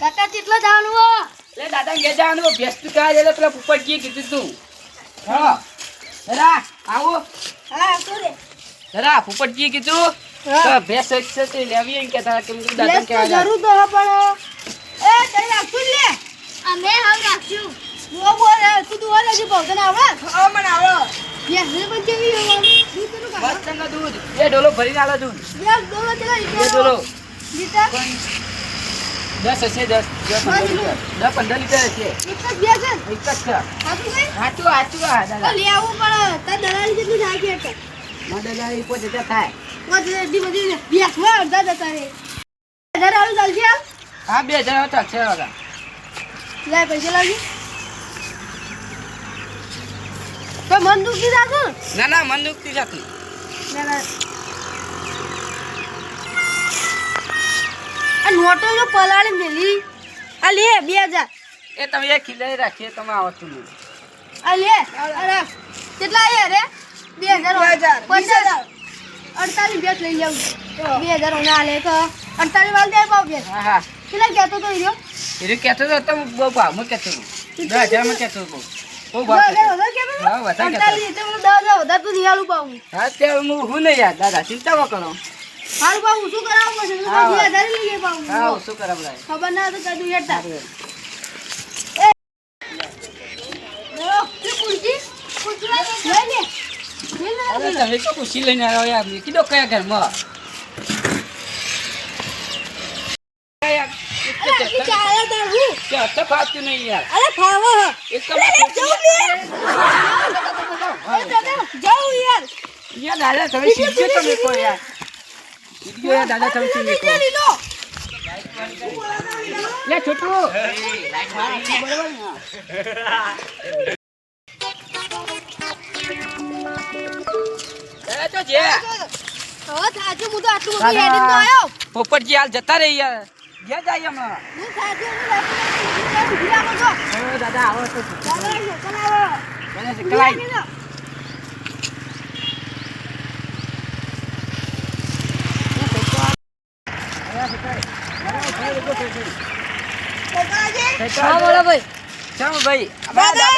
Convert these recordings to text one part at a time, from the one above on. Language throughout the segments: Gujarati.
કાકા કેટલા જવાનું હો લે દાદા કે જવાનું ભેંસ તું કાય એટલે પેલા પોપટજી કીધું તું હા જરા આવો હા તો રે જરા પોપટજી કીધું તો ભેંસ છે લેવી એમ કે તારા કેમ દાદા કે જરૂર તો પણ એ તઈ રાખશું લે અમે હાલ રાખશું નો બોલ તું બોલ હજી બહુ તને આવડે હા મને આવડે યસ ને પણ કેવી દૂધ તો કાકા બસના દૂધ એ ડોલો ભરીને આલો દૂધ યસ ડોલો ચલા એ ડોલો લીટર 10 હશે 10 15 લીટર હશે એક જ બે છે એક જ છે સાચું કઈ હાચું દાદા લે આવું પણ તાર દલાલી કેટલું થાય કે એટલે મદદારી પોતે થાય બધી બેસ માં અડધા જતા રે 1000 આવું ચાલશે હા 2000 હતા છે વાગા લે પૈસા લાગી તો મન દુખી જાતું ના મન દુખતી જતું આ નોટો જો પલાળી મેલી આ લે 2000 એ તમે એક ખીલાઈ રાખીએ તમે આવતું નહીં આ લે અરે કેટલા આયા રે 2000 5000 48 બેટ લઈ જાઉં 2000 ના લે તો 48 વાલ દે પાવ બેટ હા કેટલા કહેતો તો ઈરો એ કહેતો તો તમે બહુ ભાવ માં કહેતો 10000 માં કહેતો બહુ ભાવ વધારે કે હા વધારે 48 એટલે હું 10000 વધારે તો નિહાલું પાઉં હા તે હું નહીં યાર દાદા ચિંતા ન કરો હાલ પાઉં શું કરાવવું પડશે તો 2000 લઈ લે પાઉં હા શું કરાવડાય ખબર ના તો કદું હેડતા અરે તમે તો ખુશી લઈને આવ્યો યાર કીધો કયા ઘરમાં ફાવતું નહીં યાર એક યાર દાદા તમે શીખજો તમે કો યાર શીખજો યાર દાદા તમે શીખજો લે છોટુ તો જે પોપટજી હાલ જતા રહી યાર ગયા જાય હમણાં દાદા આવો તો બોલો ભાઈ ચાલો ભાઈ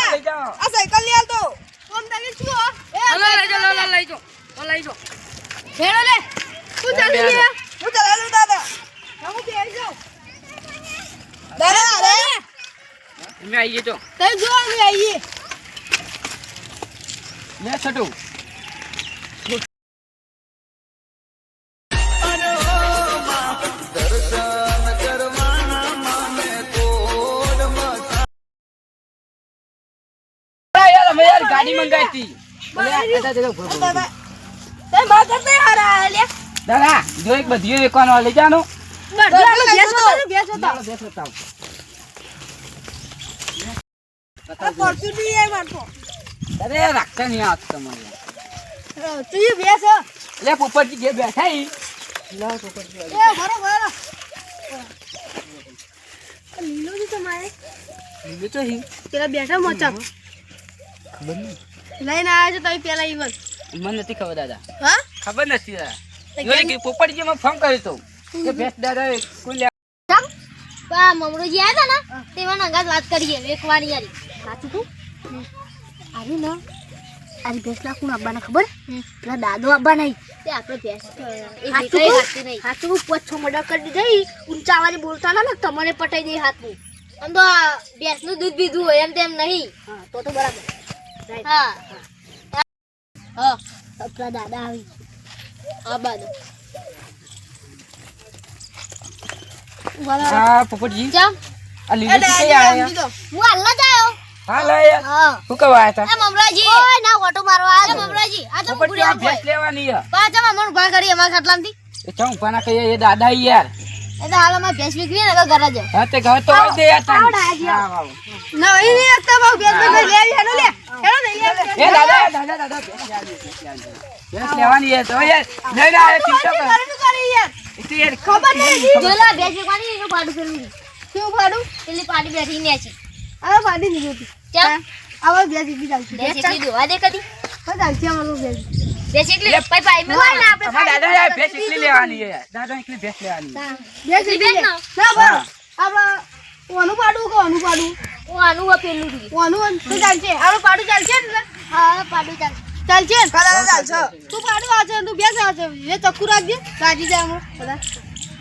લઈ જાઓ આ સાયકલ લઈ આવતો કોમ તારી શું લઈ જો હેડો લે તું ચાલી લે હું ચલાવું દાદા હું બેસી જાઉં દાદા અરે અમે આવીએ તો તઈ જો અમે આવીએ લે છોટુ ગાડી મંગાવી દાદા જો એક બધી વેકવાનો લઈ જાનો અરે રાખતા નહીં આવતું તમારે લે પોપટજી ઘેર બેઠા પેલા બેઠા મોચા લઈને આવ્યા છો તમે પેલા ઈવન મને નથી ખબર દાદા હા ખબર નથી દાદા પોપટજી માં ફોન કર્યો તો કે ભેંસ દાદા કોઈ મમરોજી આવ્યા હતા ને તેમાં અંગાત વાત કરીએ એક વાર યારી સાચું તું આરી ના આરી ભેંસ ના કોણ આવવાના ખબર પેલા દાદો આવવા નહીં તે આપણે ભેંસ હાથું પોછો મર્ડર કરી દીધી ઊંચા અવાજે બોલતા ના તમને પટાઈ દે હાથનું આમ તો ભેંસ નું દૂધ પીધું હોય એમ તેમ નહીં હા તો બરાબર હા હા આપણા દાદા આવી આ બાદ હા પોપટજી જામ આ લીધું કઈ આયા હું હાલના જ આવ્યો હા લે હા શું કરવા આયા હતા મમરાજી ઓય ના ઓટો મારવા આ મમરાજી આ તો પોપટજી આ ભેંસ લેવાની હે પાછા મમણ ભા કરી અમાર ખાટલામાંથી એ ચમ પાના કહીએ એ દાદા યાર એ તો હાલ અમાર ભેંસ વિકરી ને ઘરે જ હા તે ઘર તો આવી દે યાર તને નહીં નહીં એકતા બહુ ભેંસ મે લેવી હેડો લે હેડો નહીં એ દાદા ભેંસ લેવાની હે તો યાર લઈ લે આ ચિંતા કર કરી યાર એટલે યાર ખબર નહીં જોલા ભેંસ વિકવાની એનું પાડું ફેરવી શું પાડું પેલી પાડી બેઠી ને છે આ પાડી ની જોતી ચા આવા ભેંસ વિકરી જાવ ભેંસ વિકરી દો આ દે કદી કદ આવશે અમારો ભેંસ ભેંસ એકલી પાઈ પાઈ મે હોય ને આપણે દાદા યાર ભેંસ એકલી લેવાની હે દાદા એકલી ભેંસ લેવાની ભેંસ એકલી ના બસ આપણે આનું પાડું હું આનું હોય પેલું રહ્યું. આનું તો ચાલશે આપણે પાડું ચાલશે ને હા પાડું ચાલ. ચાલશે ને ચાલશે તું પાડું આ છે તું બેસ આ છે એ ચક્કુ રાખજે રાજી જાય હમણાં બધા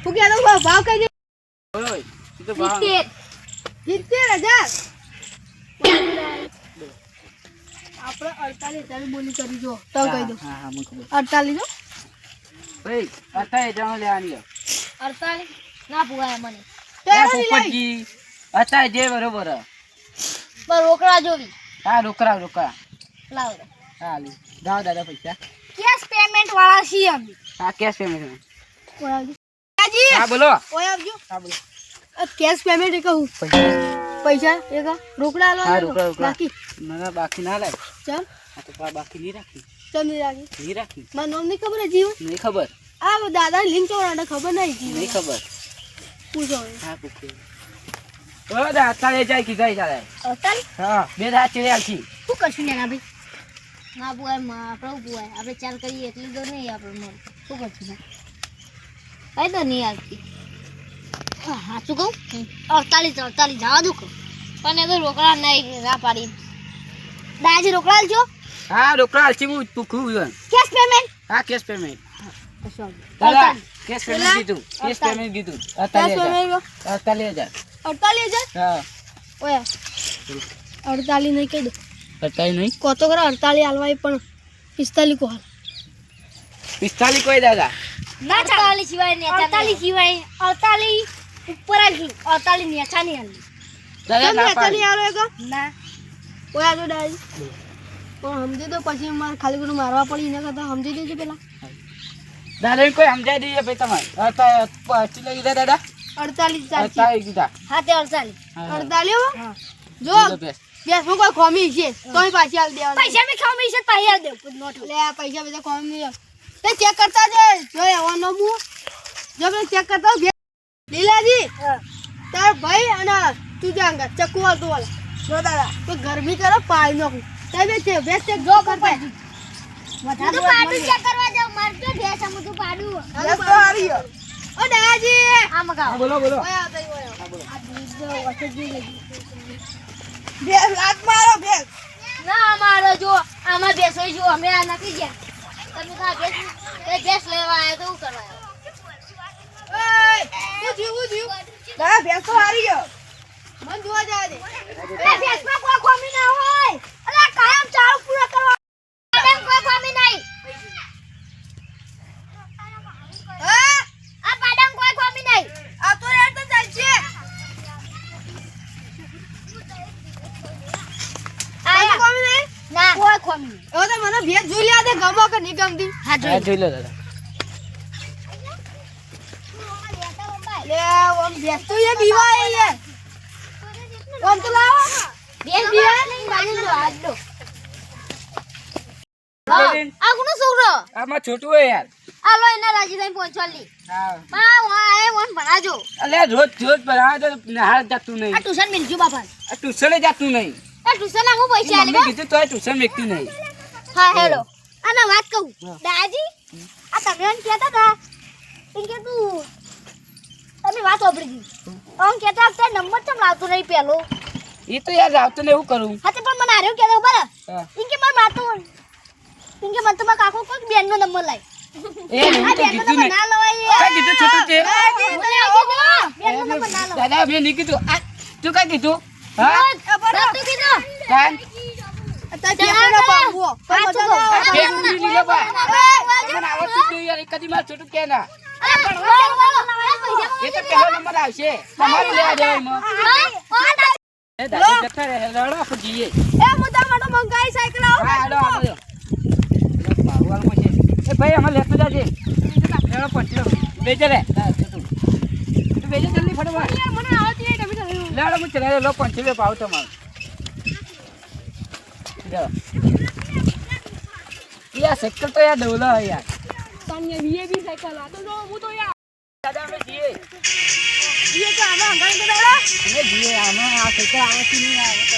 તું કે એનો ભાવ કહી દે બોલો એ તો ભાવ 70. 70,000 આપણે 48,000 બોલી કરી જો તો કહી દો હા હા મને ખબર 48 જો ભાઈ અત્યારે જણ લેવાની લો 48 ના પુગાય મને. પોપટજી અત્યારે જે બરોબર હે. પણ રોકડા જોવી. હા રોકડા લાવો. હા લી જાઓ દાદા પૈસા કેશ પેમેન્ટ વાળા છીએ અમે. હા કેશ પેમેન્ટ ઓયાજી રાજી હા બોલો ઓય આવજો હા બોલો કેશ પેમેન્ટ એ કહું પૈસા એ કા રોકડા હા આલવા રોકડા બાકી ના બાકી ના લાય ચાલ આ તો બાકી નહીં રાખી ચંદી રાખી નહીં રાખી મારું નામ નહીં ખબર હે જીવ નહીં ખબર આ દાદા લિંક ચોરાને ખબર નહીં જીવ નહીં ખબર પૂછો હા પૂછે ઓ દા અત્યારે જાય કીધા ચાલે 48 હા બે રાત ચડે આખી શું કરશું ને ના ભાઈ. ના પુગાય આપણે પુગાય આપણે ચાલ કરીએ એટલી તો નહીં આપણે મળે. શું કરશું ને કઈ તો નહીં આવતી. હા શું કહું 48 જવા દઉં કહું પણ એ તો રોકડા નહીં ના પાડી. દાજી રોકડા આલજો. હા રોકડા આલસી હું પૂછું કેશ પેમેન્ટ. હા કેશ પેમેન્ટ કશું દાદા કેશ પેમેન્ટ કીધું કેશ પેમેન્ટ કીધું કેશ 48,000 પેમેન્ટ 48,000 48,000 હા ઓયા 48 નહીં કહી દો અત્યારે નહીં કોતો કરો 48 હાલવા પણ 45 કો હાલ 45 કોઈ દાદા ના 48 સિવાય ને 48 સિવાય 48 ઉપર આવી 48 નેચા નહીં આલી. દાદા કેમ ના નેચા નહીં પાડી હાલો એકો ના ઓયા જો ડાઈ પણ સમજી દો પછી મારે ખાલી ગુનું મારવા પડી એના કરતા સમજી દેજો પેલા દાદા કોઈ સમજાય દઈએ ભાઈ તમારે અત્યારે પાછી લઈ લીધા દાદા 48 ચાલશે અત્યારે કીધા હા તે 48. 48 હો? હા. જો બેસ હું કોઈ ખોમી છે તોય પાછી આલ દેવાના પૈસા મેં ખાવ મેં છે પાહી આલ દેવ નોટ. લે આ પૈસા બધા ખોમી નહીં તે ચેક કરતા જાય જો એવાનો મુ જો બે ચેક કરતા હોય, લીલાજી તાર ભાઈ અને તું જાંગા ચક્કુ વાળતો વાળા જો દાદા તો ગરમી કરો પાઈ નાખું તે બે છે બેસ ચેક જો કરતા હું તો પાડું ચેક કરવા જાઉં માર તો ભેસ હું તો પાડું. બેસ તો હારી ઓ દાદાજી આ મગાવ. બોલો બોલો ઓય આ તઈ ઓય આ બીજો વસજી લઈ. બેસ લાત મારો બેસ ના મારો જો આમાં ભેસો જો અમે આ નથી ગયા. તમે તો આ ભેસ લેવા આવ્યા તો શું કરવા આવ્યા? ઓય હું જીવ દાદા બેસ તો હારી ગયો મન જોવા જાય દે એ ભેસમાં કોઈ ખામી ના હોય. અલા કાયમ ચાલુ પૂરા કરવા. કાયમ કોઈ ખામી નહીં. હા આ પાડમ કોઈ ખામી નહીં. આ તો રેડ તો ચાલશે આયા. કોમી નહીં ના કોઈ ખામી નહીં. હવે તો મને ભેસ જોઈ લ્યા દે ગમો કે નહીં ગમતી હા હા જોઈ જોઈ લો દાદા લે ઓમ ભેસ તો એ બીવાય યાર ઓમ તો લાવો ભેસ બીવા નહીં માની લો આજ લો. આ કોનો છોકરો? આમાં છોટું હોય યાર આ લો એના રાજી થઈને પહોંચવા લી. હા બા આ વન ભણાજો. અલ્યા રોજ બનાવે તો નહાર જતું આ નહીં ટ્યુશન મેલજો બાપા. આ ટ્યુશને જતું નહીં આ ટ્યુશન હું પૈસા મમ્મી આલે. કીધું તોય ટ્યુશન મેકતી નહીં હા હેલો. અને વાત કહું હા. દાજી આ તમે એમ કહેતા હતા એમ કે તું તમે વાત વાપરી દીધી. આમ કહેતા હતા નંબર ચમ લાવતો નહીં પેલો. એ તો યાર આવતો ને એવું કરું હા તે પણ મને આર્યો કહેતો બરાબર. હા. એમ કે માર માતો એમ કે મને તો મારા કાકો કોઈ બેનનો નંબર લાય. એ હું આ તો બેનનો કીધું નંબર ને ના લવાય. કઈ કીધું છોટું તે બેનનો નંબર ના લવાય. દાદા મેં નહીં કીધું આ તું કઈ કીધું હા સાચું કીધું. કાન અત્યારે પેપરનો પાવવો હા, તો તું બધા કહો. આવો. કેમ ઉડી લીધો બા તમને આવડતું જ નહીં યાર એક કદી માર છોટું કે ના એ તો પહેલો નંબર આવશે તમારે લેવા દેવાય માં એ દાદા જતા રહે લડો આપણે જઈએ એ મુદ્દા માટે મંગાઈ સાયકલ આવો હા હાલો હાલો બાવળમાં છે એ ભાઈ અમે લેતો જાજે લેડો પહોંચ્યો બેજે રે તું બેજે જલ્દી ફટાફટ મને આવતી નહીં તમે લેડો હું ચલે લો પહોંચ્યો પાવ તમારો યાર સાયકલ તો યાર ડોલા હે યાર તમને વીએબી સાયકલ આ તો જો હું તો યાર દાદા અમે જઈએ વીએ તો આમાં અંગાઈ કે દાડા અમે જઈએ આમાં આ સાયકલ આવતી નહીં આવે તો